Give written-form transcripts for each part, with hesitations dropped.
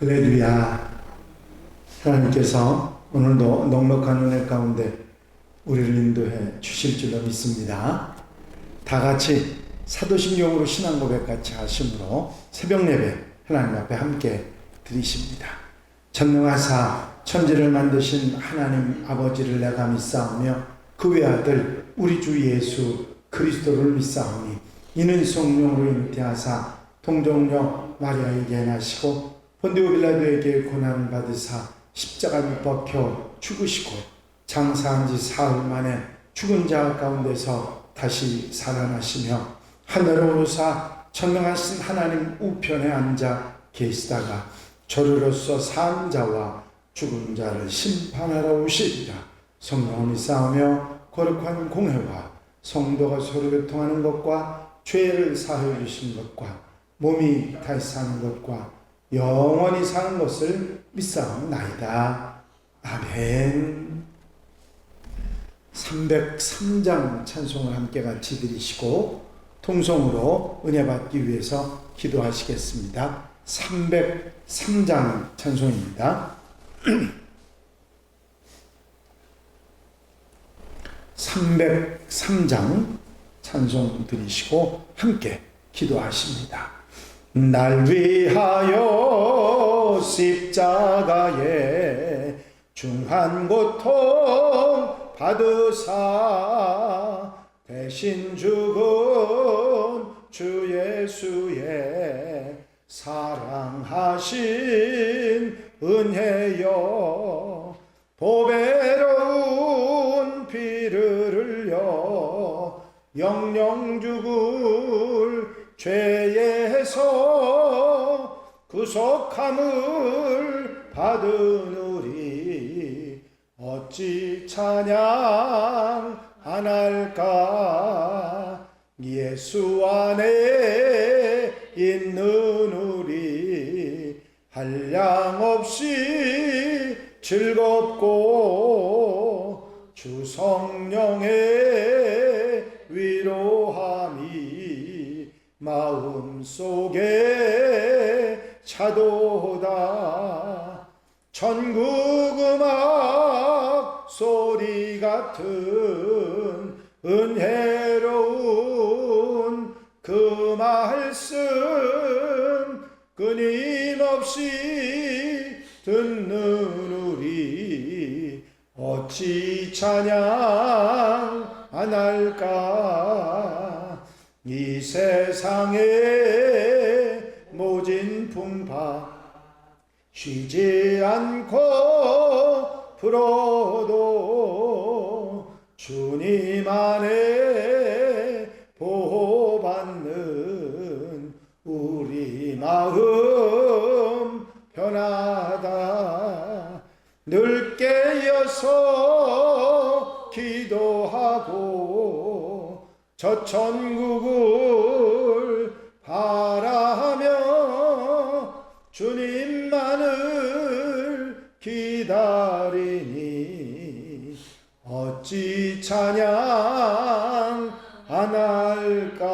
할렐루야. 하나님께서 오늘도 넉넉한 은혜 가운데 우리를 인도해 주실 줄로 믿습니다. 다 같이 사도신경으로 신앙 고백 같이 하심으로 새벽 예배 하나님 앞에 함께 드리십니다. 전능하사 천지를 만드신 하나님 아버지를 내가 믿사오며 그 외아들 우리 주 예수 그리스도를 믿사오니 이는 성령으로 잉태하사 동정녀 마리아에게 나시고 본디오 빌라도에게 고난을 받으사 십자가에 못 박혀 죽으시고 장사한 지 사흘 만에 죽은 자 가운데서 다시 살아나시며 하늘에 오르사 전능하신 하나님 우편에 앉아 계시다가 저리로서 산 자와 죽은 자를 심판하러 오시리라. 성령을 믿사오며 거룩한 공회와 성도가 서로 교통하는 것과 죄를 사하여 주신 것과 몸이 다시 사는 것과 영원히 사는 것을 믿사옵나이다. 아멘. 303장 찬송을 함께 같이 드리시고 통성으로 은혜 받기 위해서 기도하시겠습니다. 303장 찬송입니다. 303장 찬송 드리시고 함께 기도하십니다. 날 위하여 십자가에 중한 고통 받으사 대신 죽은 주 예수의 사랑하신 은혜여 보배로운 피를 흘려 영영 죽을 죄에서 구속함을 받은 우리 어찌 찬양 안 할까. 예수 안에 있는 우리 한량없이 즐겁고 주 성령의 위로함이 마음속에 차도다. 천국 음악 소리 같은 은혜로운 그 말씀 끊임없이 듣는 우리 어찌 찬양 안 할까. 이 세상에 모진 풍파 쉬지 않고 불어도 주님 안에 보호받는 우리 마음 편하다. 늘 깨어서 기도하고 저 천국을 바라며 주님만을 기다리니 어찌 찬양 안 할까.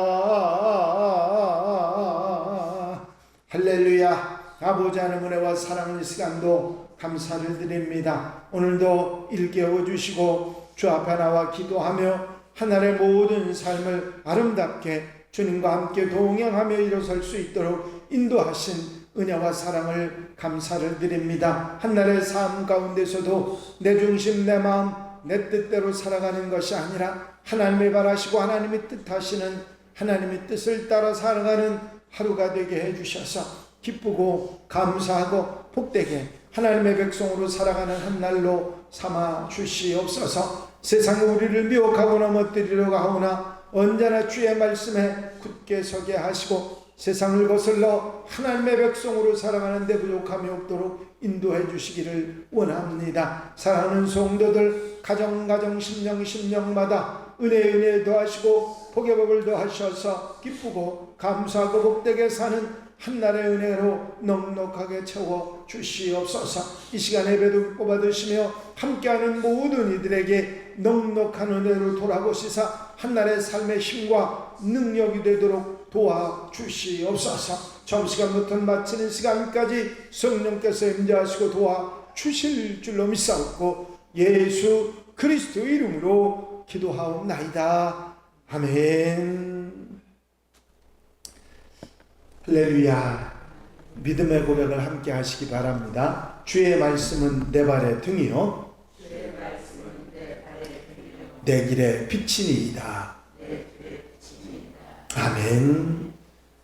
할렐루야. 아버지 하나님 은혜와 사랑을 이 시간도 감사를 드립니다. 오늘도 일깨워 주시고 주 앞에 나와 기도하며 하늘의 모든 삶을 아름답게 주님과 함께 동행하며 일어설 수 있도록 인도하신 은혜와 사랑을 감사를 드립니다. 한날의 삶 가운데서도 내 중심 내 마음 내 뜻대로 살아가는 것이 아니라 하나님이 바라시고 하나님이 뜻하시는 하나님의 뜻을 따라 살아가는 하루가 되게 해주셔서 기쁘고 감사하고 복되게 하나님의 백성으로 살아가는 한날로 삼아 주시옵소서. 세상이 우리를 미혹하고 넘어뜨리려고 하오나 언제나 주의 말씀에 굳게 서게 하시고 세상을 거슬러 하나님의 백성으로 살아가는 데 부족함이 없도록 인도해 주시기를 원합니다. 사랑하는 성도들 가정 심령마다 은혜에 더하시고 복의 복을 더하셔서 기쁘고 감사하고 복되게 사는 한날의 은혜로 넉넉하게 채워 주시옵소서. 이 시간에 예배도 뽑아드시며 함께하는 모든 이들에게 넉넉한 은혜로 돌아보시사 한날의 삶의 힘과 능력이 되도록 도와주시옵소서. 점심시간부터 마치는 시간까지 성령께서 임재하시고 도와주실 줄로 믿사옵고 예수 그리스도 이름으로 기도하옵나이다. 아멘. 할렐루야. 믿음의 고백을 함께 하시기 바랍니다. 주의 말씀은 내 발의 등이요 내 길의 빛이니이다. 아멘.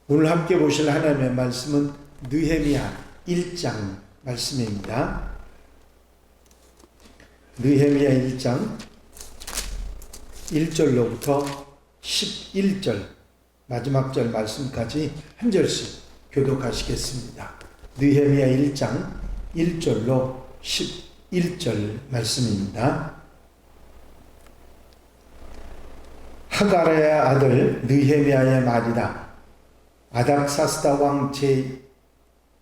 오늘 함께 보실 하나님의 말씀은 느헤미야 1장 말씀입니다. 느헤미야 1장 1절로부터 11절 마지막 절 말씀까지 한 절씩 교독하시겠습니다. 느헤미야 1장 1절로 11절 말씀입니다. 하가랴의 아들 느헤미야의 말이다. 아닥사스다 왕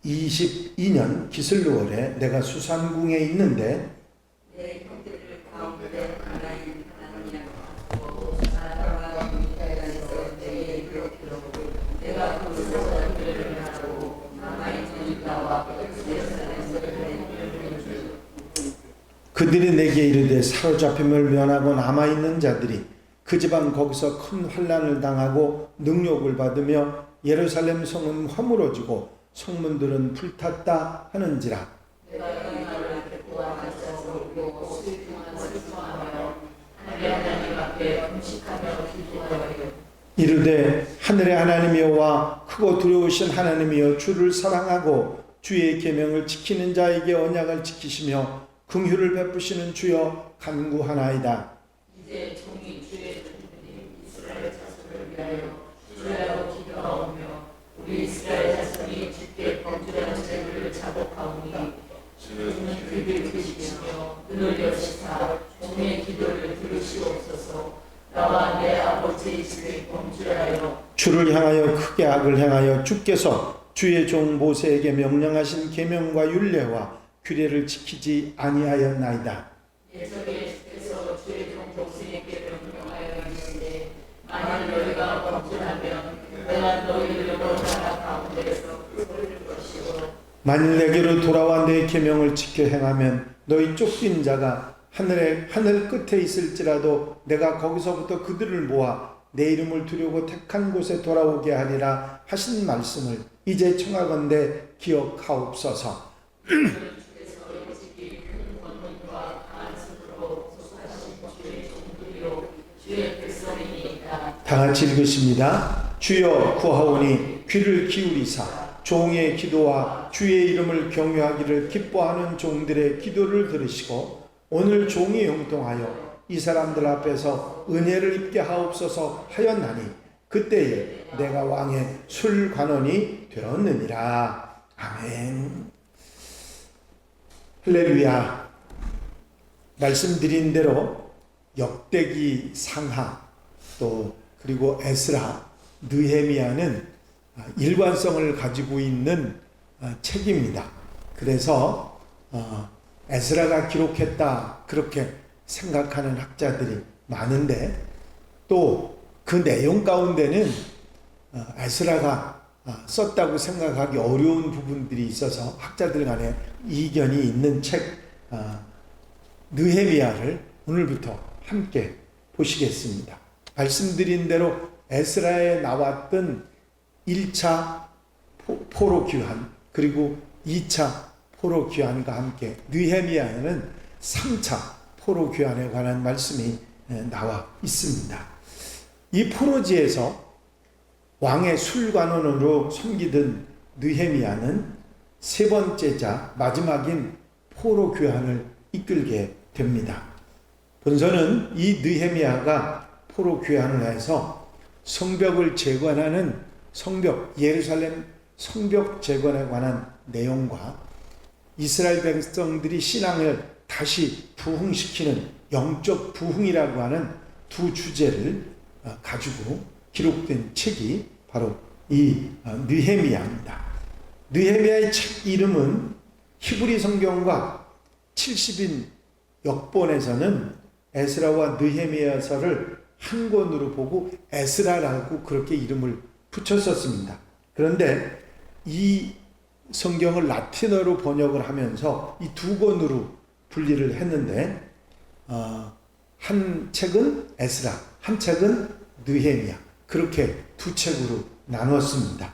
제22년 기슬루월에 내가 수산궁에 있는데 내 형제들 가운데 하나님 하나님하고 사람과 미카엘에서 내게 이르기로 내가 거기서 그들을 하고 남아있는 유다와 예루살렘에서 그들이 내게 이르되 사로잡힘을 면하고 남아있는 자들이 그 지방 거기서 큰 환난을 당하고 능욕을 받으며 예루살렘 성은 허물어지고 성문들은 불탔다 하는지라. 내가 이 말을 듣고 앉아서 울고 슬퍼하며 하나님 앞에 금식하며 기도하여 이르되 하늘의 하나님 여호와 크고 두려우신 하나님이여 주를 사랑하고 주의 계명을 지키는 자에게 언약을 지키시며 긍휼을 베푸시는 주여 간구하나이다. 이제 종이 주의 종들이 이스라엘 자손을 위하여 주야로 기도하오며 우리 이스라엘 자손이 주께 범죄한 죄를 자복하오니 주는 그들 드시며 눈을 여시사 종의 기도를 들으시옵소서. 나와 내 아버지 집에 범죄하여 주를 향하여 크게 악을 행하여 주께서 주의 종 모세에게 명령하신 계명과 율례와 규례를 지키지 아니하였나이다. 예전에 주께서 주의 종 모세에게 명령하여 이르시되 만일 너희가 범죄하면 내가 너희를 여러 나라 가운데에서 버릴 것이요 만일 내게로 돌아와 내 계명을 지켜 행하면 너희 쫓긴 자가 하늘 끝에 있을지라도 내가 거기서부터 그들을 모아 내 이름을 두려고 택한 곳에 돌아오게 하리라 하신 말씀을 이제 청하건대 기억하옵소서. 다 같이 읽으십니다. 주여 구하오니 귀를 기울이사 종의 기도와 주의 이름을 경외하기를 기뻐하는 종들의 기도를 들으시고 오늘 종이 형통하여 이 사람들 앞에서 은혜를 입게 하옵소서 하였나니 그때에 내가 왕의 술관원이 되었느니라. 아멘. 할렐루야. 말씀드린 대로 역대기 상하 또 그리고 에스라, 느헤미야는 일관성을 가지고 있는 책입니다. 그래서 에스라가 기록했다 그렇게 생각하는 학자들이 많은데 또 그 내용 가운데는 에스라가 썼다고 생각하기 어려운 부분들이 있어서 학자들 간에 이견이 있는 책 느헤미야를 오늘부터 함께 보시겠습니다. 말씀드린 대로 에스라에 나왔던 1차 포로 귀환 그리고 2차 포로 귀환과 함께 느헤미야에는 3차 포로 귀환에 관한 말씀이 나와 있습니다. 이 포로지에서 왕의 술관원으로 섬기던 느헤미야는 세 번째자 마지막인 포로 귀환을 이끌게 됩니다. 본서는 이 느헤미야가 포로 귀환을 해서 성벽을 재건하는 예루살렘 성벽 재건에 관한 내용과 이스라엘 백성들이 신앙을 다시 부흥시키는 영적 부흥이라고 하는 두 주제를 가지고 기록된 책이 바로 이 느헤미야입니다. 느헤미야의 책 이름은 히브리 성경과 70인 역본에서는 에스라와 느헤미야서를 한 권으로 보고 에스라라고 그렇게 이름을 붙였었습니다. 그런데 이 성경을 라틴어로 번역을 하면서 이 두 권으로 분리를 했는데 한 책은 에스라, 한 책은 느헤미야, 그렇게 두 책으로 나눴습니다.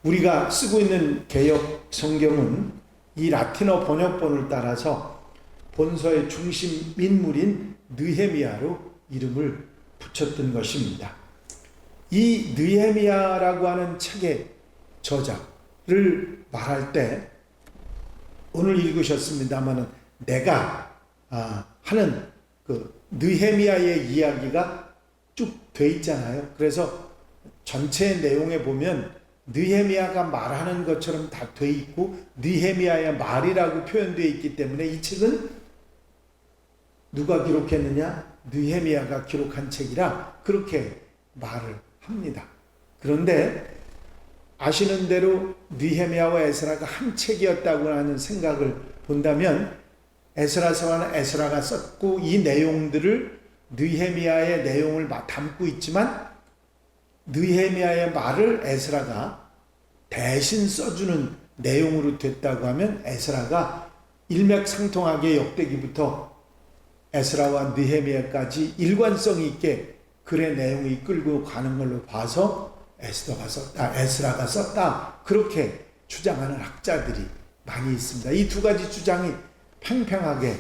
우리가 쓰고 있는 개역 성경은 이 라틴어 번역본을 따라서 본서의 중심 인물인 느헤미야로 이름을 붙였던 것입니다. 이 느헤미야라고 하는 책의 저자를 말할 때 오늘 읽으셨습니다마는 내가 하는 그 느헤미야의 이야기가 쭉 돼 있잖아요. 그래서 전체 내용에 보면 느헤미야가 말하는 것처럼 다 돼 있고 느헤미야의 말이라고 표현되어 있기 때문에 이 책은 누가 기록했느냐? 느헤미야가 기록한 책이라 그렇게 말을 합니다. 그런데 아시는 대로 느헤미야와 에스라가 한 책이었다고 하는 생각을 본다면 에스라서는 에스라가 썼고 이 내용들을 느헤미야의 내용을 담고 있지만 느헤미야의 말을 에스라가 대신 써주는 내용으로 됐다고 하면 에스라가 일맥상통하게 역대기부터 에스라와 느헤미야까지 일관성 있게 글의 내용이 끌고 가는 걸로 봐서 에스라가 썼다 그렇게 주장하는 학자들이 많이 있습니다. 이 두 가지 주장이 팽팽하게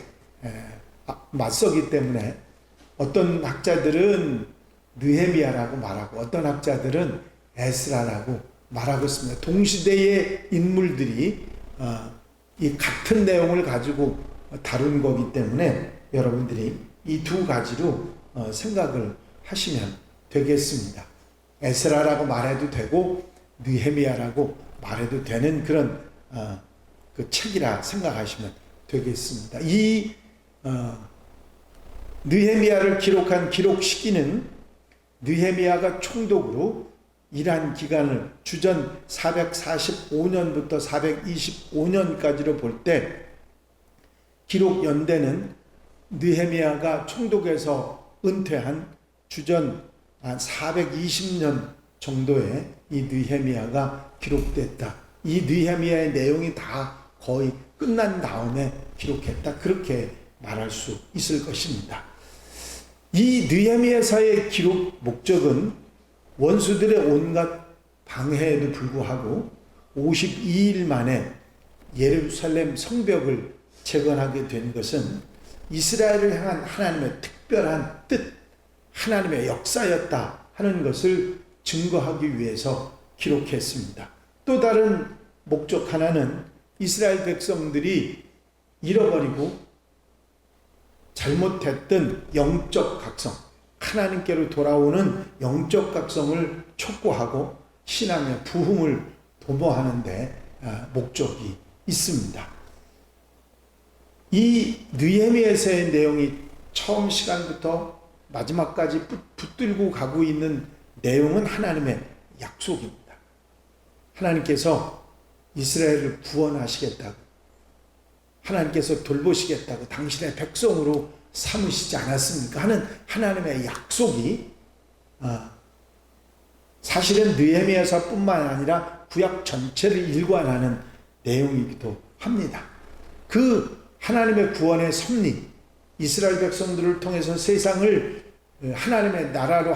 맞서기 때문에 어떤 학자들은 느헤미야라고 말하고 어떤 학자들은 에스라라고 말하고 있습니다. 동시대의 인물들이 이 같은 내용을 가지고 다룬 거기 때문에 여러분들이 이 두 가지로 생각을 하시면 되겠습니다. 에스라라고 말해도 되고 느헤미야라고 말해도 되는 그런 그 책이라 생각하시면 되겠습니다. 이 느헤미야를 기록한 기록 시기는 느헤미야가 총독으로 일한 기간을 주전 445년부터 425년까지로 볼 때 기록 연대는 느헤미야가 총독에서 은퇴한 주전 한 420년 정도에 이 느헤미야가 기록됐다. 이 느헤미야의 내용이 다 거의 끝난 다음에 기록했다. 그렇게 말할 수 있을 것입니다. 이 느헤미야서의 기록 목적은 원수들의 온갖 방해에도 불구하고 52일 만에 예루살렘 성벽을 재건하게 된 것은 이스라엘을 향한 하나님의 특별한 뜻, 하나님의 역사였다 하는 것을 증거하기 위해서 기록했습니다. 또 다른 목적 하나는 이스라엘 백성들이 잃어버리고 잘못했던 영적 각성, 하나님께로 돌아오는 영적 각성을 촉구하고 신앙의 부흥을 도모하는 데 목적이 있습니다. 이 느헤미야서의 내용이 처음 시간부터 마지막까지 붙들고 가고 있는 내용은 하나님의 약속입니다. 하나님께서 이스라엘을 구원하시겠다고, 하나님께서 돌보시겠다고 당신의 백성으로 삼으시지 않았습니까? 하는 하나님의 약속이 사실은 느헤미야서뿐만 아니라 구약 전체를 일관하는 내용이기도 합니다. 그 하나님의 구원의 섭리, 이스라엘 백성들을 통해서 세상을 하나님의 나라로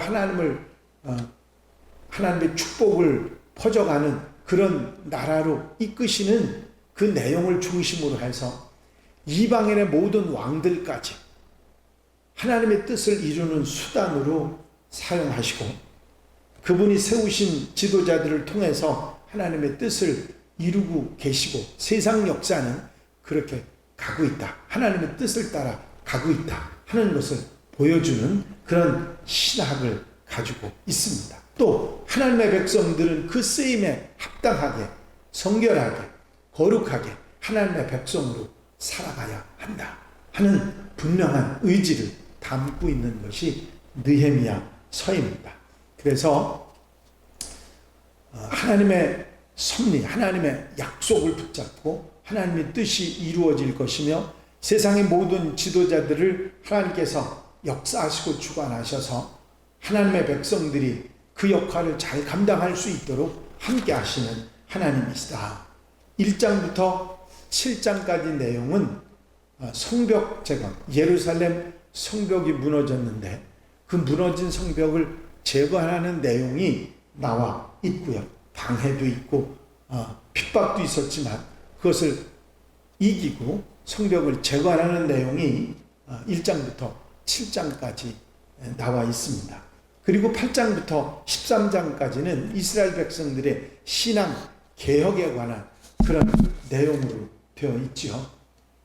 하나님의 축복을 퍼져가는 그런 나라로 이끄시는 그 내용을 중심으로 해서 이방인의 모든 왕들까지 하나님의 뜻을 이루는 수단으로 사용하시고 그분이 세우신 지도자들을 통해서 하나님의 뜻을 이루고 계시고 세상 역사는 그렇게 가고 있다. 하나님의 뜻을 따라 가고 있다 하는 것을 보여주는 그런 신학을 가지고 있습니다. 또 하나님의 백성들은 그 쓰임에 합당하게 성결하게 거룩하게 하나님의 백성으로 살아가야 한다 하는 분명한 의지를 담고 있는 것이 느헤미야 서입니다. 그래서 하나님의 섭리, 하나님의 약속을 붙잡고 하나님의 뜻이 이루어질 것이며 세상의 모든 지도자들을 하나님께서 역사하시고 주관하셔서 하나님의 백성들이 그 역할을 잘 감당할 수 있도록 함께 하시는 하나님이시다. 1장부터 7장까지 내용은 성벽 재건, 예루살렘 성벽이 무너졌는데 그 무너진 성벽을 재건하는 내용이 나와 있고요. 방해도 있고 핍박도 있었지만 그것을 이기고 성벽을 재건하는 내용이 1장부터 7장까지 나와 있습니다. 그리고 8장부터 13장까지는 이스라엘 백성들의 신앙 개혁에 관한 그런 내용으로 되어 있지요.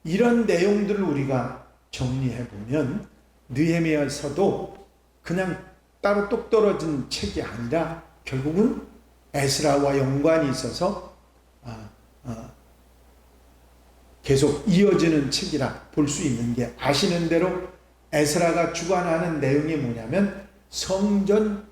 이런 내용들을 우리가 정리해 보면 느헤미야서도 그냥 따로 똑 떨어진 책이 아니라 결국은 에스라와 연관이 있어서 계속 이어지는 책이라 볼 수 있는 게, 아시는 대로 에스라가 주관하는 내용이 뭐냐면 성전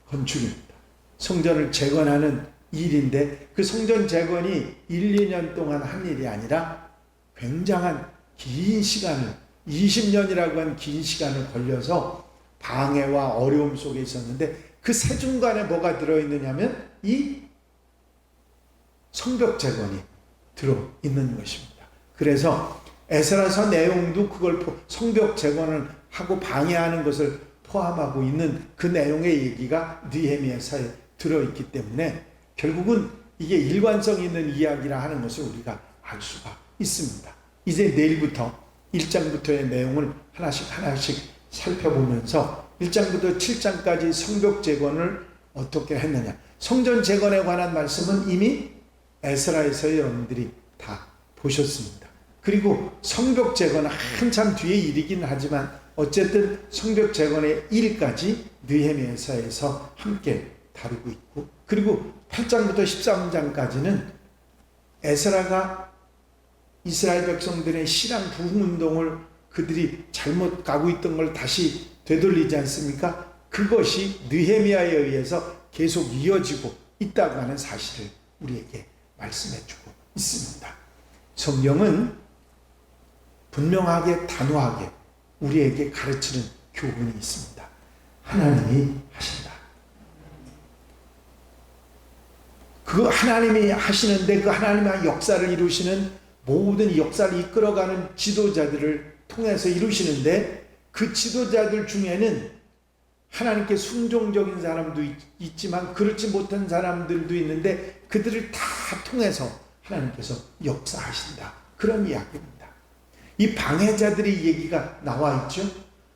건축입니다. 성전을 재건하는 일인데 그 성전 재건이 1, 2년 동안 한 일이 아니라 굉장한 긴 시간을, 20년이라고 한 긴 시간을 걸려서 방해와 어려움 속에 있었는데 그 세 중간에 뭐가 들어있느냐면 이 성벽 재건이 들어있는 것입니다. 그래서 에스라서 내용도 그걸 성벽 재건을 하고 방해하는 것을 포함하고 있는 그 내용의 얘기가 느헤미야서에 들어있기 때문에 결국은 이게 일관성 있는 이야기라 하는 것을 우리가 알 수가 있습니다. 이제 내일부터 1장부터의 내용을 하나씩 살펴보면서 1장부터 7장까지 성벽 재건을 어떻게 했느냐, 성전 재건에 관한 말씀은 이미 에스라에서 여러분들이 다 보셨습니다. 그리고 성벽 재건은 한참 뒤에 일이긴 하지만 어쨌든 성벽 재건의 일까지 느헤미야서에서 함께 다루고 있고, 그리고 8장부터 13장까지는 에스라가 이스라엘 백성들의 신앙 부흥운동을 그들이 잘못 가고 있던 걸 다시 되돌리지 않습니까? 그것이 느헤미야에 의해서 계속 이어지고 있다고 하는 사실을 우리에게 말씀해주고 있습니다. 성경은 분명하게 단호하게 우리에게 가르치는 교훈이 있습니다. 하나님이 하신다. 그 하나님이 하시는데 그 하나님의 역사를 이루시는 모든 역사를 이끌어가는 지도자들을 통해서 이루시는데 그 지도자들 중에는 하나님께 순종적인 사람도 있지만 그렇지 못한 사람들도 있는데 그들을 다 통해서 하나님께서 역사하신다. 그런 이야기입니다. 이 방해자들의 얘기가 나와 있죠.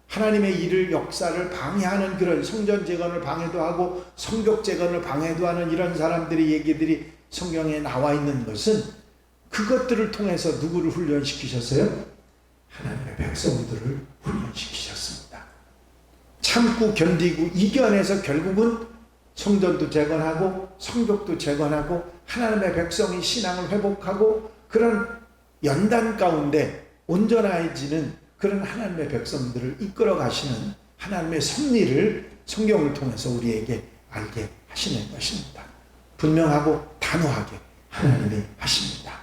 하나님의 일을, 역사를 방해하는 그런 성전 재건을 방해도 하고 성벽 재건을 방해도 하는 이런 사람들의 얘기들이 성경에 나와 있는 것은 그것들을 통해서 누구를 훈련시키셨어요? 하나님의 백성들을 훈련시키셨습니다. 참고 견디고 이겨내서 결국은 성전도 재건하고 성벽도 재건하고 하나님의 백성이 신앙을 회복하고 그런 연단 가운데 온전해지는 그런 하나님의 백성들을 이끌어 가시는 하나님의 섭리를 성경을 통해서 우리에게 알게 하시는 것입니다. 분명하고 단호하게 하나님이 하십니다.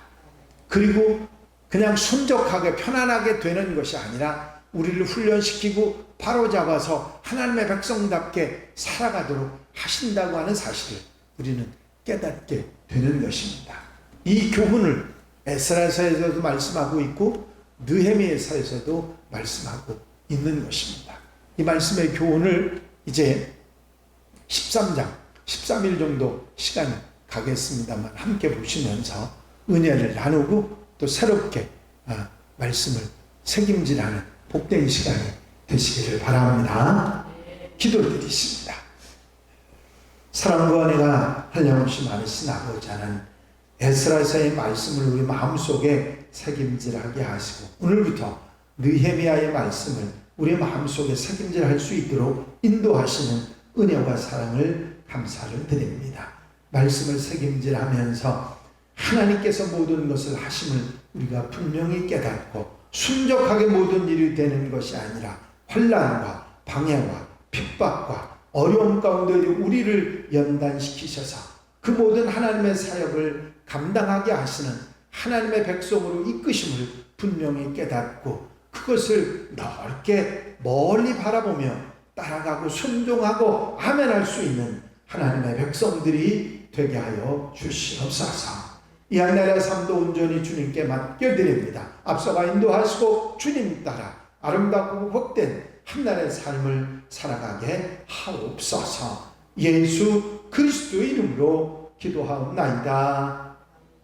그리고 그냥 순적하게 편안하게 되는 것이 아니라 우리를 훈련시키고 바로잡아서 하나님의 백성답게 살아가도록 하신다고 하는 사실을 우리는 깨닫게 되는 것입니다. 이 교훈을 에스라서에서도 말씀하고 있고 느헤미야서에서도 말씀하고 있는 것입니다. 이 말씀의 교훈을 이제 13장, 13일 정도 시간 가겠습니다만 함께 보시면서 은혜를 나누고 또 새롭게 말씀을 책임지라는 복된 시간이 되시기를 바랍니다. 기도드리십니다. 사랑과 은혜가 한량없이 많으신 아버지 하나님, 에스라서의 말씀을 우리 마음속에 책임질하게 하시고 오늘부터 느헤미야의 말씀을 우리 마음속에 책임질할 수 있도록 인도하시는 은혜와 사랑을 감사를 드립니다. 말씀을 책임질하면서 하나님께서 모든 것을 하심을 우리가 분명히 깨닫고 순적하게 모든 일이 되는 것이 아니라 환난과 방해와 핍박과 어려움 가운데 우리를 연단시키셔서 그 모든 하나님의 사역을 감당하게 하시는 하나님의 백성으로 이끄심을 분명히 깨닫고 그것을 넓게 멀리 바라보며 따라가고 순종하고 아멘할 수 있는 하나님의 백성들이 되게 하여 주시옵소서. 이 한 날의 삶도 온전히 주님께 맡겨드립니다. 앞서가 인도하시고 주님 따라 아름답고 복된 한 날의 삶을 살아가게 하옵소서. 예수 그리스도의 이름으로 기도하옵나이다.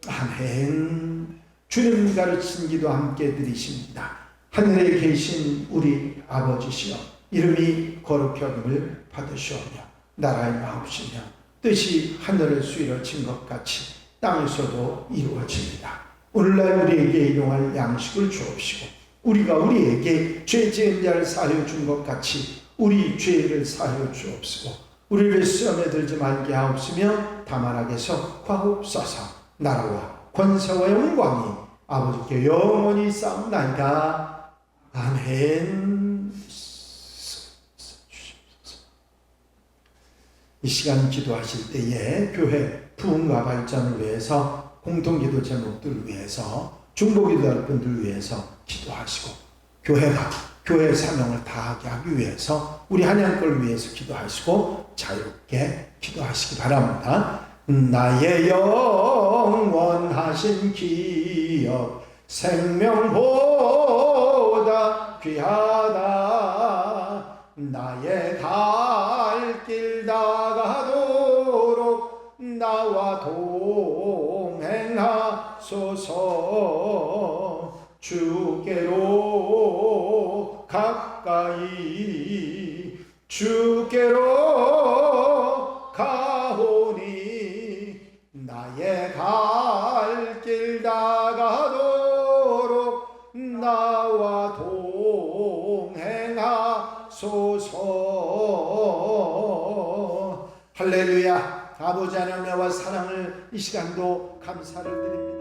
아멘. 주님 가르친 기도 함께 드리십니다. 하늘에 계신 우리 아버지시여, 이름이 거룩히 여김을 받으시오며 나라의 마옵시며 뜻이 하늘에서 이루어진 것 같이 땅에서도 이루어집니다. 오늘날 우리에게 일용할 양식을 주옵시고 우리가 우리에게 죄 지은 자를 사하여 준 것 같이 우리 죄를 사하여 주옵시고 우리를 시험에 들지 말게 하옵시며 다만 악에서 구하옵소서. 나라와 권세와 영광이 아버지께 영원히 쌓옵나이다. 아멘. 이 시간 기도하실 때에 교회 부흥과 발전을 위해서, 공통기도 제목들을 위해서, 중보기도할 분들을 위해서 기도하시고 교회가 교회의 사명을 다하게 하기 위해서 우리 한양교를 위해서 기도하시고 자유롭게 기도하시기 바랍니다. 나의 영원하신 기업 생명보다 귀하다. 나의 갈 길 다가도록 나와 동행하소서. 주께로 가까이 주께로 가오니 나의 갈 길 다가도록 나와 동행하소서. 할렐루야. 아버지 하나님의 사랑을 이 시간도 감사를 드립니다.